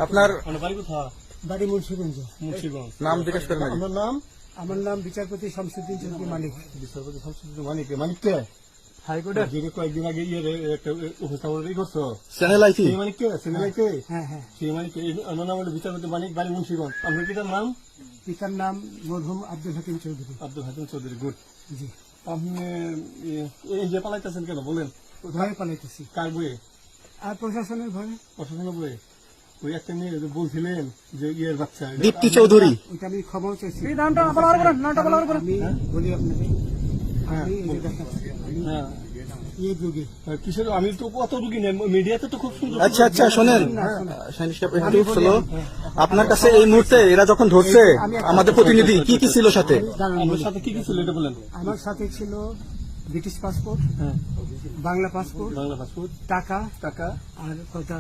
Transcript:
আপনার বাড়ি মুন্সিগঞ্জ। নাম জিজ্ঞেস করেন নাকি? আমার নাম বিচারপতি শামসুদ্দিন চৌধুরী মানিক। বিচারপতি শামসুদ্দিন মানিক। মানিককে হাইকোর্টের যিনি কয়েকদিন আগে একটা উপস্থাপন করছো, চ্যানেল আইছি সেই মানিককে সিনেমাইকে হ্যাঁ হ্যাঁ। সেই মানিককে আমার নাম হলো বিচারপতি মানিক, বাড়ি মুন্সিগঞ্জ। আপনার পিতার নাম? পিতার নাম মরহুম আব্দুল হাকিম চৌধুরী। আব্দুল হাকিম চৌধুরী। গুড। জি। আপনি এই যে পালাইতেছেন কেন বলেন? ভয়ে পালাইতেছি। কার বইয়ে? আর প্রশাসনের ভয়ে। প্রশাসনের বইয়ে? ওই একটা মেয়ে যে বলছিলেন যে ইয়ের বাচ্চা, দীপ্তি চৌধুরী। ওইটা আমি ক্ষমাও চাইছি। হ্যাঁ? আমি বলি আপনাকে, আমি এই যে দেখাচ্ছি, আমি হ্যাঁ। এই যুগে কিসের? আমি তো কত রুগী নেই, মিডিয়াতে তো খুব সুন্দর। আচ্ছা আচ্ছা শোনেন শাহিন সাহেব, একটু স্লো। আপনার কাছে এই মুহূর্তে এরা যখন ধরছে আমাদের প্রতিনিধি কি কি ছিল সাথে? আপনার সাথে কি কি ছিল এটা বলেন। আমার সাথে ছিল ব্রিটিশ পাসপোর্ট, হ্যাঁ, বাংলা পাসপোর্ট, বাংলা পাসপোর্ট, টাকা টাকা, আর কয়টা